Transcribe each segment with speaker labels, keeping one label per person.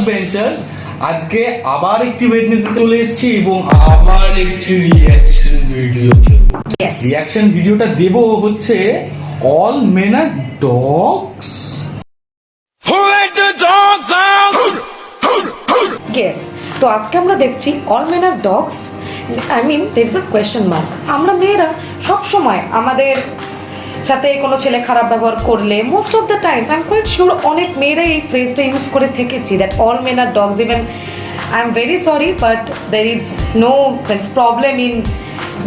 Speaker 1: First benchers আজকে আবার একটি ওয়েডনেসডে চলে এসেছি এবং আবার একটি রিঅ্যাকশন ভিডিও। রিঅ্যাকশন ভিডিওটা দেব হচ্ছে all men are dogs.
Speaker 2: Who let the dogs out?
Speaker 3: Yes, তো আজকে আমরা দেখছি all men are dogs. I mean there is a question mark. আমরা মেয়েরা সবসময় আমাদের সাথে কোনো ছেলে খারাপ ব্যবহার করলে most of the times I am quite sure অনেক মেয়েরা এই ফ্রেজটা ইউজ করে থেকেছি, that all men are dogs. Even I am very sorry but there is no problem in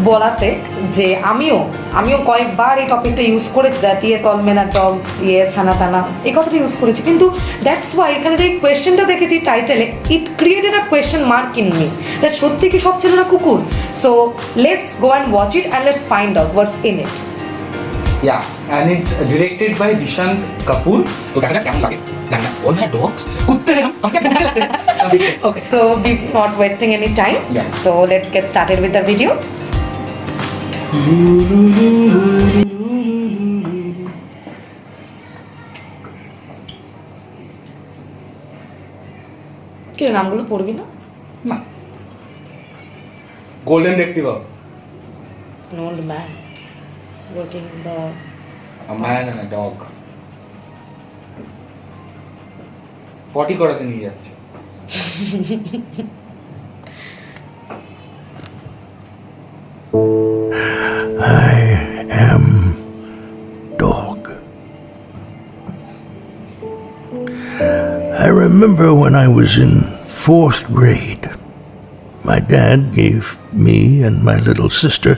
Speaker 3: বলাতে যে আমিও কয়েকবার এই টপিকটা ইউজ করেছি, that yes all men are dogs, yes হানা তানা, এই কথাটা ইউজ করেছি। কিন্তু দ্যাটস ওয়াই এখানে যে কোয়েশ্চেনটা দেখেছি টাইটেলে, it created a question mark in me, that সত্যি কি সব ছেলেরা কুকুর? So let's go and watch it and let's find out what's in it.
Speaker 1: Yeah, and it's directed by Dushyant Kapoor. तो দেখা যাক কেমন লাগে। জানি না all my dogs কুত্তে हैं हम क्या करते हैं।
Speaker 3: Okay, so we're not wasting any time.
Speaker 1: Yeah.
Speaker 3: So let's get started with the video. কি নামগুলো পড়বি না?
Speaker 1: না। Golden Retriever.
Speaker 3: An old man working in the
Speaker 1: A man and a dog. পটি করাতে নিয়ে যাচ্ছে।
Speaker 2: I am dog. I remember when I was in 4th grade. My dad gave me and my little sister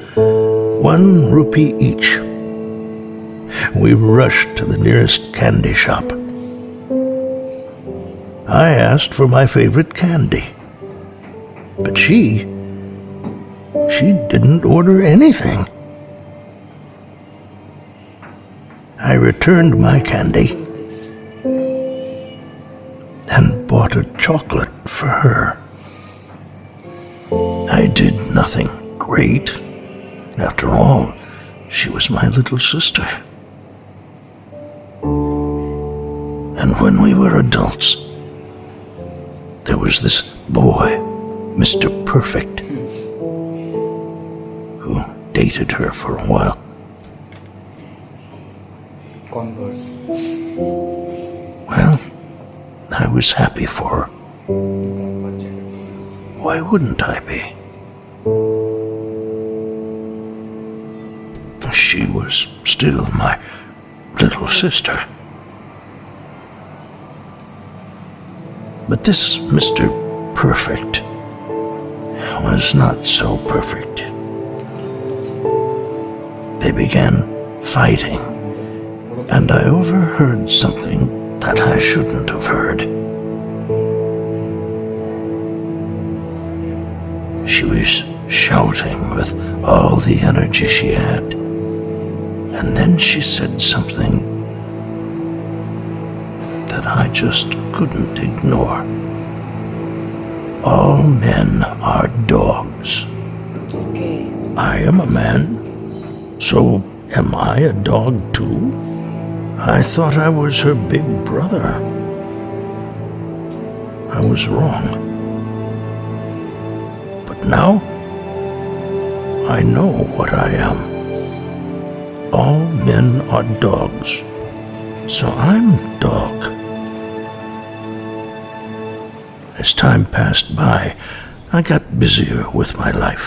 Speaker 2: 1 rupee each. We rushed to the nearest candy shop. I asked for my favorite candy, but she didn't order anything. I returned my candy and bought a chocolate for her. I did nothing great. After all, she was my little sister. And when we were adults, there was this boy, Mr. Perfect, who dated her for a while.
Speaker 1: Converse.
Speaker 2: Well, I was happy for her. Why wouldn't I be? She was still my little sister. But this Mr. Perfect was not so perfect. They began fighting, and I overheard something that I shouldn't have heard. She was shouting with all the energy she had, and then she said something that I just couldn't ignore. All men are dogs.
Speaker 3: Okay.
Speaker 2: I am a man, so am I a dog too? I thought I was her big brother. I was wrong. But now, I know what I am. All men are dogs, so I'm dog. As time passed by, I got busier with my life.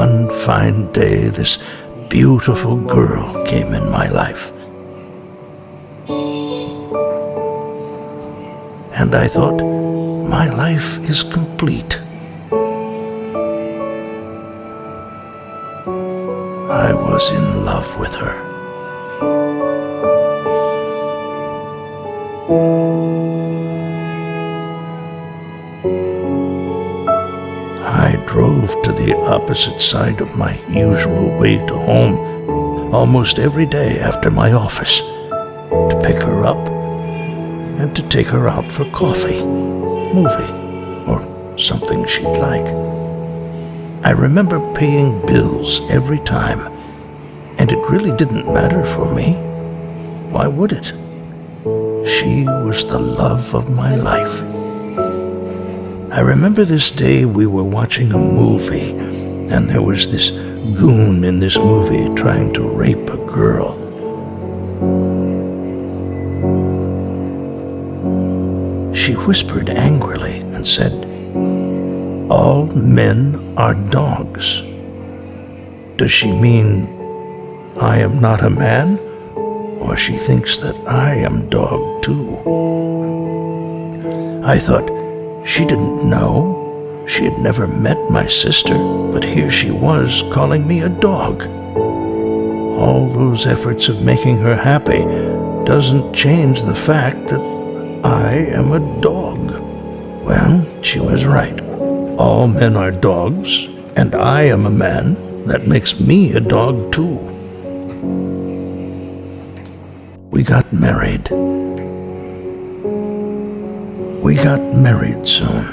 Speaker 2: One fine day, this beautiful girl came in my life. And I thought, my life is complete. I was in love with her. I drove to the opposite side of my usual way to home almost every day after my office to pick her up and to take her out for coffee, movie, or something she'd like. I remember paying bills every time, and it really didn't matter for me. Why would it? She was the love of my life. I remember this day we were watching a movie, and there was this goon in this movie trying to rape a girl. She whispered angrily and said, "All men are dogs." Does she mean I am not a man? Or she thinks that I am dog too? I thought she didn't know. She had never met my sister, but here she was calling me a dog. All those efforts of making her happy doesn't change the fact that I am a dog. Well, she was right. All men are dogs, and I am a man. That makes me a dog too. We got married. We got married soon,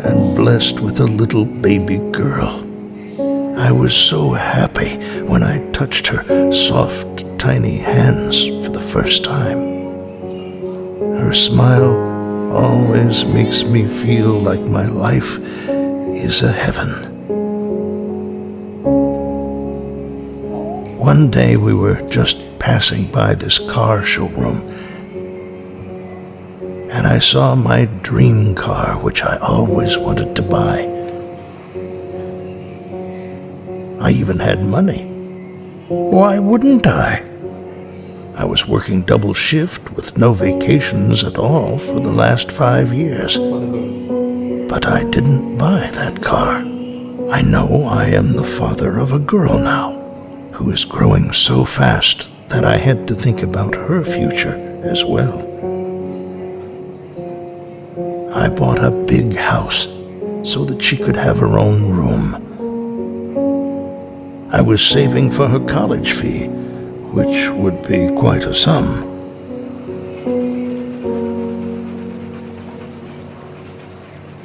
Speaker 2: and blessed with a little baby girl. I was so happy when I touched her soft, tiny hands for the first time. Her smile always makes me feel like my life is a heaven. One day we were just passing by this car showroom, and I saw my dream car, which I always wanted to buy. I even had money. Why wouldn't I? I was working double shift with no vacations at all for the last 5 years. But I didn't buy that car. I know I am the father of a girl now, who is growing so fast that I had to think about her future as well. I bought a big house so that she could have her own room. I was saving for her college fee, which would be quite a sum.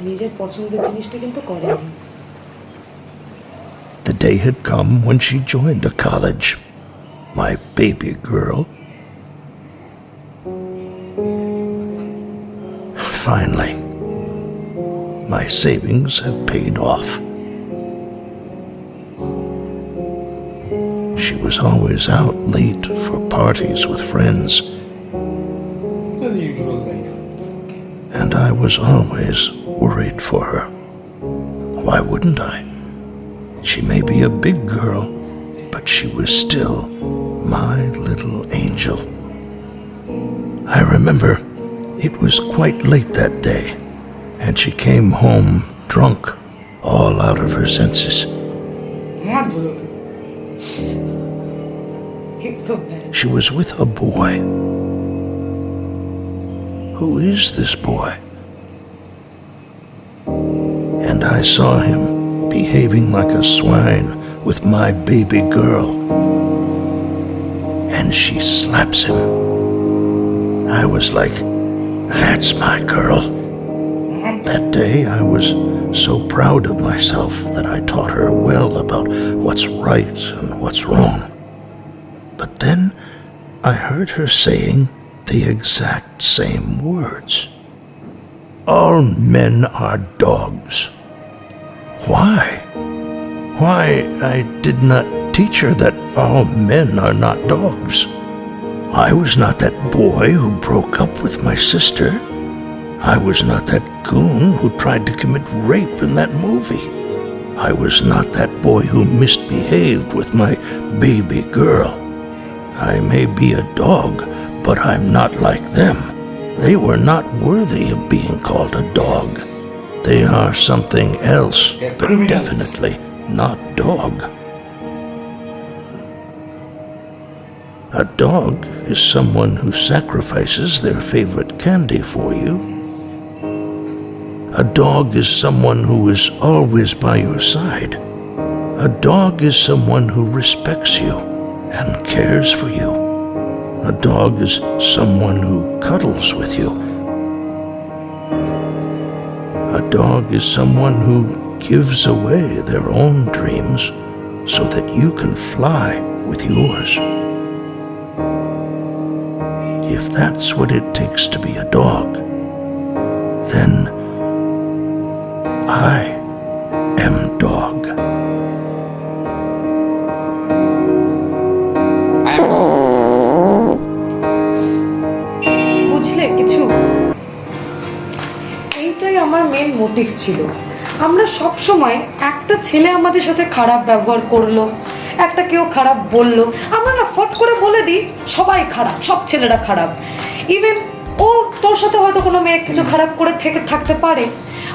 Speaker 3: নিজের পছন্দের জিনিসটা কিন্তু করেনি।
Speaker 2: The day had come when she joined a college, my baby girl. Finally, my savings have paid off. She was always out late for parties with friends.
Speaker 1: The usual life.
Speaker 2: And I was always worried for her. Why wouldn't I? She may be a big girl, but she was still my little angel. I remember it was quite late that day, and she came home drunk, all out of her senses.
Speaker 3: It's so bad.
Speaker 2: She was with a boy. Who is this boy? And I saw him behaving like a swine with my baby girl. And she slaps him. I was like, that's my girl. That day I was so proud of myself that I taught her well about what's right and what's wrong. But then I heard her saying the exact same words. All men are dogs. Why? Why, I did not teach her that all men are not dogs. I was not that boy who broke up with my sister. I was not that goon who tried to commit rape in that movie. I was not that boy who misbehaved with my baby girl. I may be a dog, but I'm not like them. They were not worthy of being called a dog. They are something else, but definitely not dog. A dog is someone who sacrifices their favorite candy for you. A dog is someone who is always by your side. A dog is someone who respects you and cares for you. A dog is someone who cuddles with you. A dog is someone who gives away their own dreams so that you can fly with yours. If that's what it takes to be a dog, then I am dog.
Speaker 3: বুঝলে কিছু, এইটাই আমার main motive ছিল। আমরা সব সময় একটা ছেলে আমাদের সাথে খারাপ ব্যবহার করলো, একটা কেউ খারাপ বললো, আমরা না ফট করে বলে দিই সবাই খারাপ, সব ছেলেরা খারাপ। ইভেন ও তোর সাথে হয়তো কোনো মেয়ে কিছু খারাপ করে থাকতে পারে,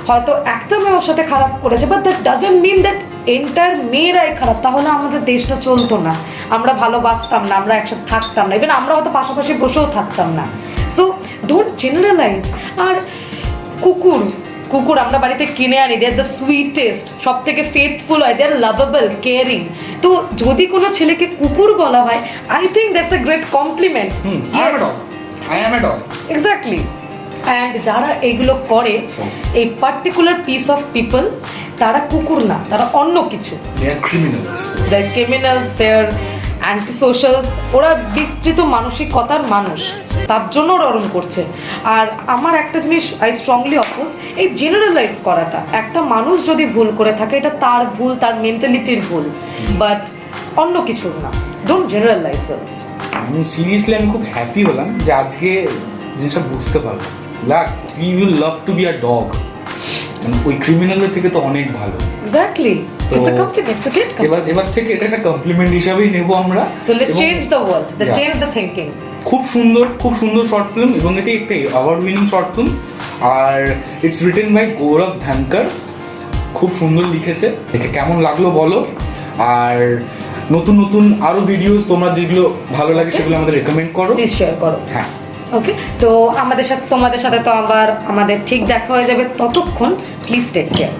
Speaker 3: হয়তো একটা মেয়ে ওর সাথে খারাপ করেছে, but that doesn't mean that entire মেয়েরাই খারাপ। তাহলে আমাদের দেশটা চলতো না, আমরা ভালোবাসতাম না, আমরা একসাথে থাকতাম না, ইভেন আমরা হয়তো পাশাপাশি বসেও থাকতাম না। So don't generalise. আর কুকুর কুকুর আমরা বাড়িতে কিনে আনি, দে আর দ্য সুইটেস্ট, সব থেকে ফেথফুল হয়, দে আর লাভেবল, কেয়ারিং। তো যদি কোনো ছেলেকে কুকুর বলা হয়, I think that's a great compliment.
Speaker 1: I am a dog.
Speaker 3: Exactly. And যারা এগুলো করে, এই পার্টিকুলার পিস অফ পিপল, তারা কুকুর না, তারা অন্য কিছু।
Speaker 1: They are criminals.
Speaker 3: They are criminals, they are antisocials, ওরা বিকৃত মানসিকতার মানুষ, তার জন্য ওরা ওরম করছে। আর আমার একটা জিনিস আই স্ট্রংলি অপোজ, এই জেনারেলাইজ করাটা। একটা মানুষ যদি ভুল করে থাকে, এটা তার ভুল, তার মেন্টালিটির ভুল, বাট অন্য কিছুর না। Don't generalise girls.
Speaker 1: আমি সিরিয়াসলি আমি খুব হ্যাপি হলাম যে আজকে জিনিসটা বুঝতে পারলাম। Like we will love to be a dog, ওই ক্রিমিনালের থেকে তো অনেক ভালো।
Speaker 3: Exactly, it's a compliment, it's a great compliment.
Speaker 1: এবার থেকে এটা একটা কমপ্লিমেন্ট হিসাবেই নেব আমরা।
Speaker 3: So let's change the world, change the thinking.
Speaker 1: খুব সুন্দর শর্ট ফিল্ম, এবং এটি একটা অ্যাওয়ার্ড উইনিং শর্ট ফিল্ম। আর ইটস রিটেন বাই গৌরব ধানকার, খুব সুন্দর লিখেছে। দেখে কেমন লাগলো বলো। আর নতুন আরো ভিডিওস তোমার যেগুলো ভালো লাগে সেগুলো আমাদের রেকমেন্ড করো,
Speaker 3: প্লিজ শেয়ার করো।
Speaker 1: হ্যাঁ,
Speaker 3: ওকে। তো তোমাদের সাথে তো আবার আমাদের ঠিক দেখা হয়ে যাবে, ততক্ষণ প্লিজ টেক কেয়ার।